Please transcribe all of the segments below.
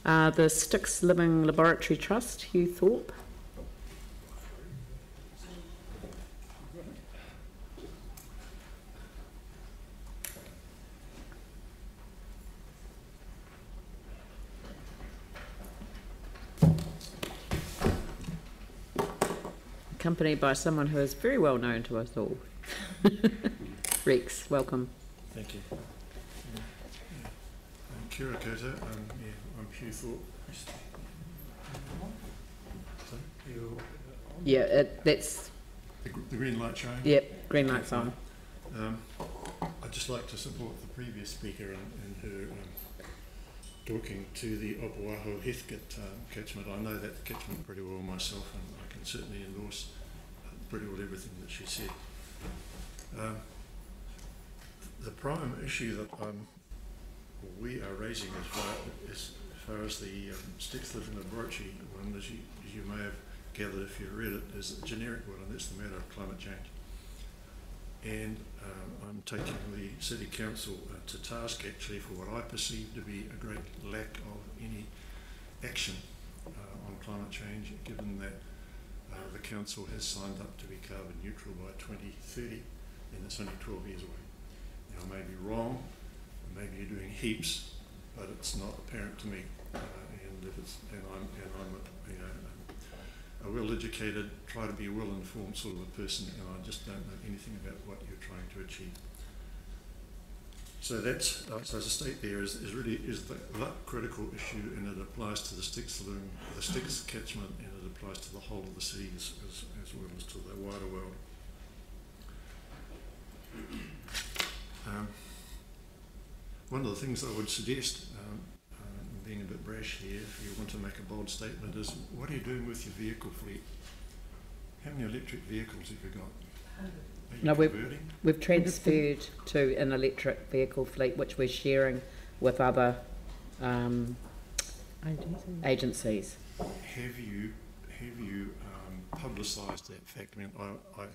The Styx Living Laboratory Trust, Hugh Thorpe. Accompanied by someone who is very well known to us all. Rex, welcome. Thank you. Kia ora koutou. I'm Hugh Thorpe. Yeah, that's... The green light showing? Yep, green light's on. I'd just like to support the previous speaker in her talking to the Opuaho Heathcote catchment. I know that catchment pretty well myself, and I can certainly endorse pretty well everything that she said. The prime issue that we are raising as far as the Styx Living Laboratory one, as you may have gathered if you read it, is a generic one, and that's the matter of climate change. And I'm taking the City Council to task actually for what I perceive to be a great lack of any action on climate change, given that the Council has signed up to be carbon neutral by 2030, and it's only 12 years away. Now, I may be wrong, maybe you're doing heaps, but it's not apparent to me. I'm a well-educated, try to be a well-informed sort of a person, and I just don't know anything about what you're trying to achieve. So that's, so as I state there, is the critical issue, and it applies to the Styx catchment, and it applies to the whole of the city as well as to the wider world. One of the things I would suggest, being a bit brash here, if you want to make a bold statement, is what are you doing with your vehicle fleet? How many electric vehicles have you got? No, we've transferred to an electric vehicle fleet, which we're sharing with other agencies. Have you publicised that fact? I mean,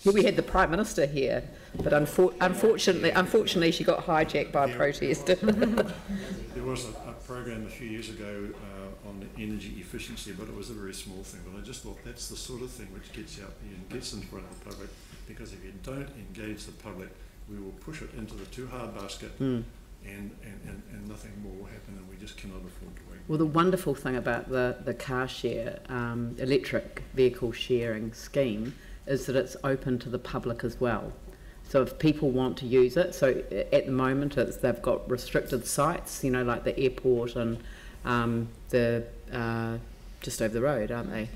yeah, we had the Prime Minister here, but unfortunately she got hijacked by a protest. There was a program a few years ago on energy efficiency, but it was a very small thing. But I just thought that's the sort of thing which gets out there and gets in front of the public, because if you don't engage the public, we will push it into the too hard basket, and nothing more will happen, and we just cannot afford to wait. Well, the wonderful thing about the car share, electric vehicle sharing scheme, is that it's open to the public as well. So if people want to use it, so at the moment they've got restricted sites, you know, like the airport and just over the road, aren't they?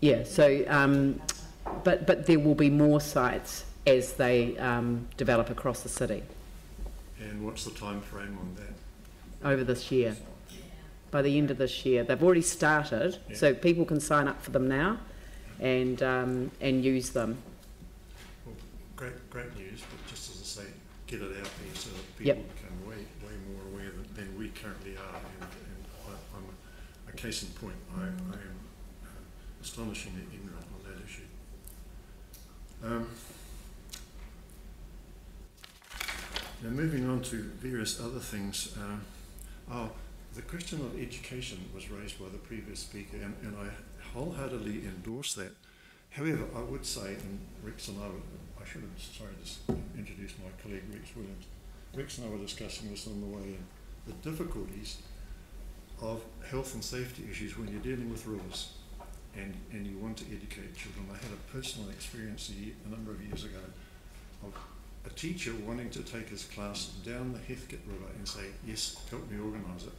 Yeah. So, but there will be more sites as they develop across the city. And what's the time frame on that? Over this year. By the end of this year, they've already started, yeah. So people can sign up for them now, and use them. Well, great news, but just as I say, get it out there so that people become way more aware than we currently are. And I'm a case in point. I am astonishingly ignorant on that issue. Now, moving on to various other things. The question of education was raised by the previous speaker, and I wholeheartedly endorse that. However, I would say, and Rex and I should have, just introduced my colleague Rex Williams. Rex and I were discussing this on the way in, the difficulties of health and safety issues when you're dealing with rivers and you want to educate children. I had a personal experience a number of years ago of a teacher wanting to take his class down the Heathcote River and say, yes, help me organise it.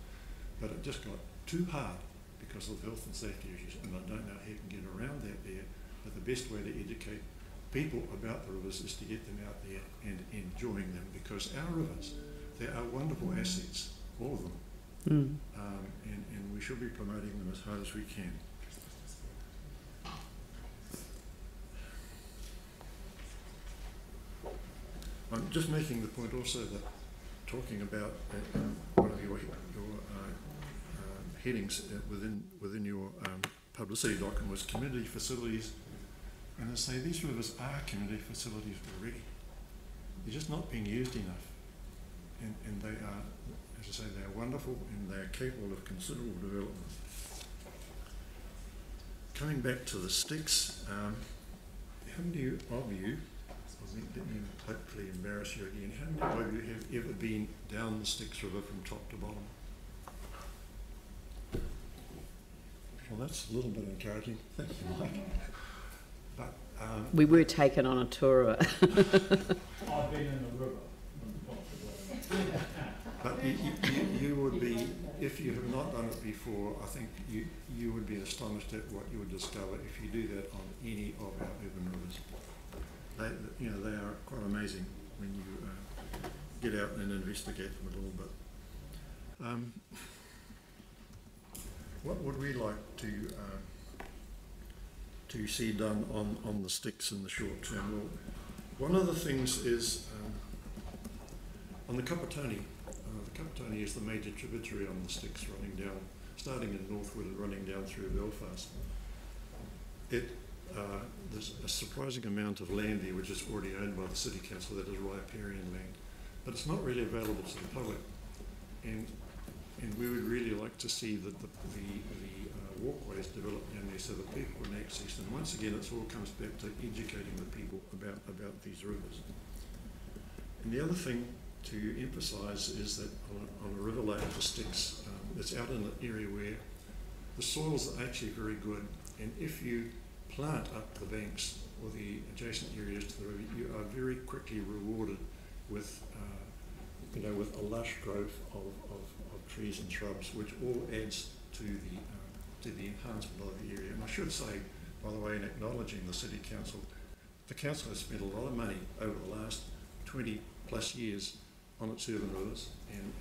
But it just got too hard because of health and safety issues, and I don't know how you can get around that there, but the best way to educate people about the rivers is to get them out there and enjoying them, because our rivers, they are wonderful assets, all of them, and we should be promoting them as hard as we can. I'm just making the point also that talking about one of your headings within your publicity document was community facilities, and I say these rivers are community facilities already. They're just not being used enough, and they are, as I say, they are wonderful and they are capable of considerable development. Coming back to the Styx, how many of you, let me hopefully embarrass you again, how many of you have ever been down the Styx River from top to bottom? Well, that's a little bit encouraging. Thank you, Mike. But we were taken on a tour of it. I've been in the river. But you would be, if you have not done it before, I think you would be astonished at what you would discover if you do that on any of our urban rivers. They are quite amazing when you get out and investigate them a little bit. What would we like to see done on the Styx in the short term? Well, one of the things is on the Kapatoni. The Kapatoni is the major tributary on the Styx, running down, starting in Northwood and running down through Belfast. There's a surprising amount of land there which is already owned by the City Council, that is riparian land, but it's not really available to the public. And we would really like to see that the walkways developed down there so that people can access them. Once again, it all comes back to educating the people about these rivers. And the other thing to emphasise is that on a river like the Styx, it's out in an area where the soils are actually very good, and if you plant up the banks or the adjacent areas to the river, you are very quickly rewarded with with a lush growth of trees and shrubs, which all adds to the enhancement of the area. And I should say, by the way, in acknowledging the City Council, the Council has spent a lot of money over the last 20 plus years on its urban rivers, and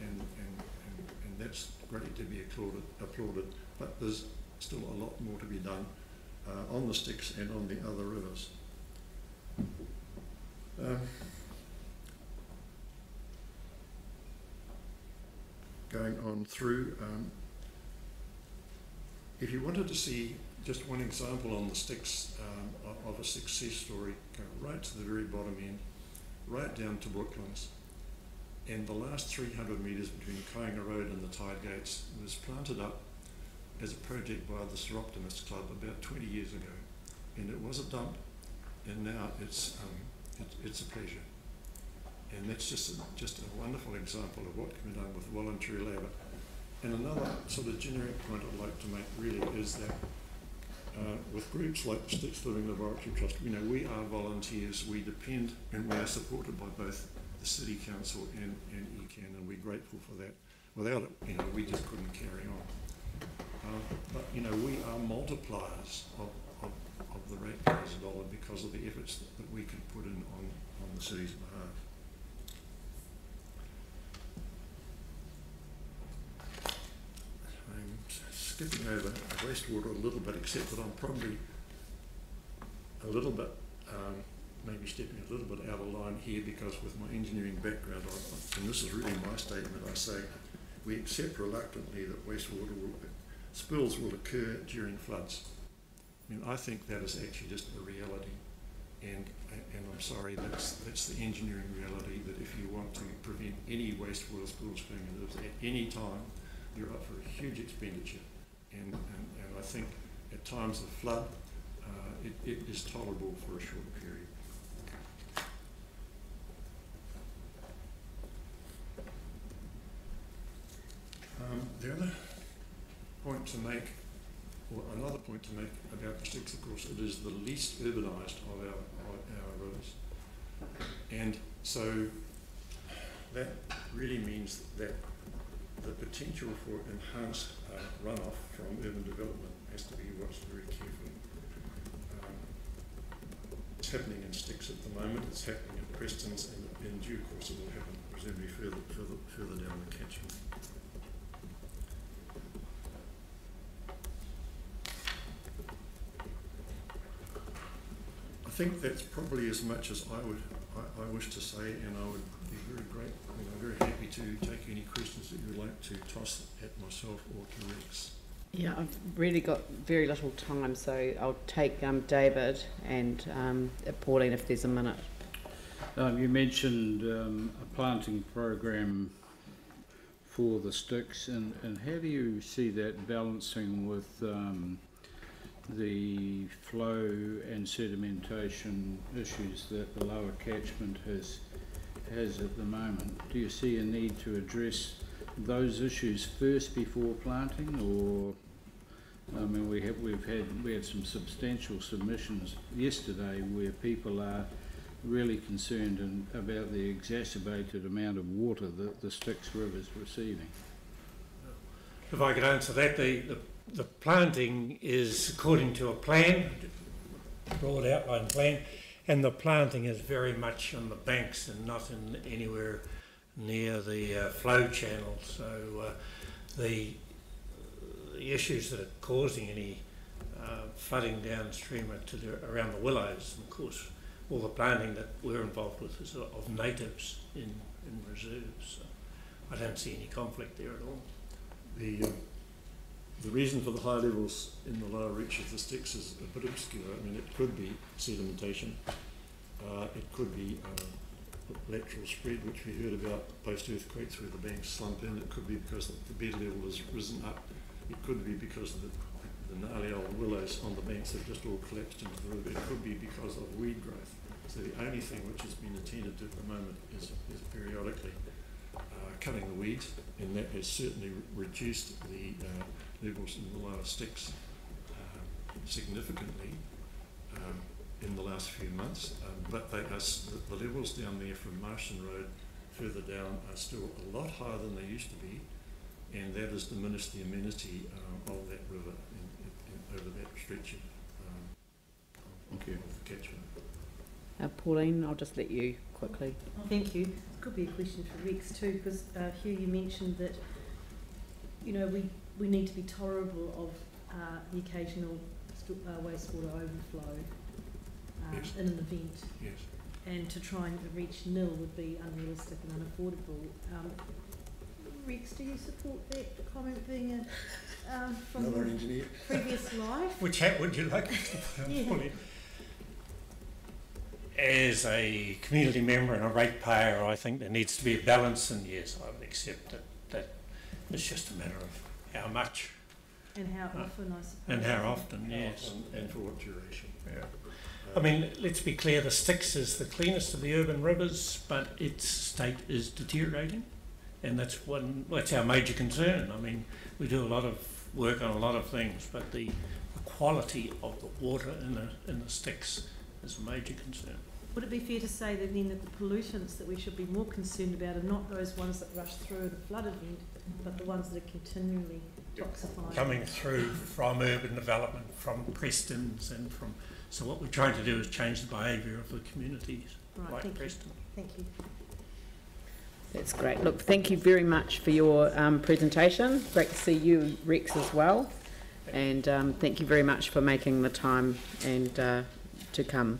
that's great to be applauded, but there's still a lot more to be done on the Styx and on the other rivers. Going on through, if you wanted to see just one example on the Styx of a success story, go right to the very bottom end, right down to Brooklands, and the last 300 metres between Kainga Road and the Tide Gates was planted up as a project by the Seroptimist Club about 20 years ago, and it was a dump, and now it's a pleasure. And that's just a wonderful example of what can be done with voluntary labour. And another sort of generic point I'd like to make really is that with groups like the Styx Living Laboratory Trust, we are volunteers, we depend and we are supported by both the City Council and ECAN, and we're grateful for that. Without it, we just couldn't carry on. But we are multipliers of the ratepayers' dollar because of the efforts that we can put in on the city's behalf. Skipping over wastewater a little bit, except that I'm probably a little bit, maybe stepping a little bit out of line here, because with my engineering background, and this is really my statement, I say we accept reluctantly that wastewater spills will occur during floods. I think that is actually just a reality, and I'm sorry, that's the engineering reality, that if you want to prevent any wastewater spills going into this at any time, you're up for a huge expenditure. And I think at times of flood, it is tolerable for a short period. The other point to make, or another point to make about the Styx, of course, it is the least urbanised of our rivers. And so that really means that the potential for enhanced runoff from urban development has to be watched very carefully. It's happening in Styx at the moment, it's happening at Preston's, and in due course it will happen presumably further down the catchment. I think that's probably as much as I wish to say, and I would be very happy to take any questions that you would like to toss at myself or to Rex. Yeah, I've really got very little time, so I'll take David and Pauline if there's a minute. You mentioned a planting program for the Styx, and how do you see that balancing with the flow and sedimentation issues that the lower catchment has at the moment? Do you see a need to address those issues first before planting, or I mean, we had some substantial submissions yesterday where people are really concerned about the exacerbated amount of water that the Styx River is receiving. If I could answer that, the planting is according to a plan, broad outline plan, and the planting is very much on the banks and not in anywhere near the flow channel. So the issues that are causing any flooding downstream are around the willows, and of course all the planting that we're involved with is of natives in reserves. So I don't see any conflict there at all. The reason for the high levels in the lower reach of the Styx is a bit obscure. I mean, it could be sedimentation, it could be lateral spread, which we heard about post-earthquakes where the banks slump in. It could be because the bed level has risen up. It could be because of the gnarly old willows on the banks have just all collapsed into the river. It could be because of weed growth. So the only thing which has been attended to at the moment is periodically cutting the weeds, and that has certainly reduced the levels in the lower Styx significantly in the last few months. But they are, the levels down there from Martian Road further down are still a lot higher than they used to be, and that has diminished the amenity of that river over that stretch of the catchment. Pauline, I'll just let you quickly. Thank you. It could be a question for Rex too, because Hugh, you mentioned that we need to be tolerable of the occasional wastewater overflow Yes. in an event. Yes. And to try and reach nil would be unrealistic and unaffordable. Rex, do you support that comment being from Another engineer. previous life? Which hat would you like us to put on? Yeah. As a community member and a ratepayer, I think there needs to be a balance, and yes, I would accept that it's just a matter of how much And how often, I suppose. and how often, yes. And for what duration. Yeah. I mean, let's be clear, the Styx is the cleanest of the urban rivers, but its state is deteriorating, and that's our major concern. I mean, we do a lot of work on a lot of things, but the quality of the water in the Styx is a major concern. Would it be fair to say that then that the pollutants that we should be more concerned about are not those ones that rush through at a flood event, but the ones that are continually toxifying? Coming through from urban development, from Prestons, and from... So what we're trying to do is change the behaviour of the communities, Right, like thank Preston. Thank you. That's great. Look, thank you very much for your presentation. Great to see you, Rex, as well. And thank you very much for making the time and to come.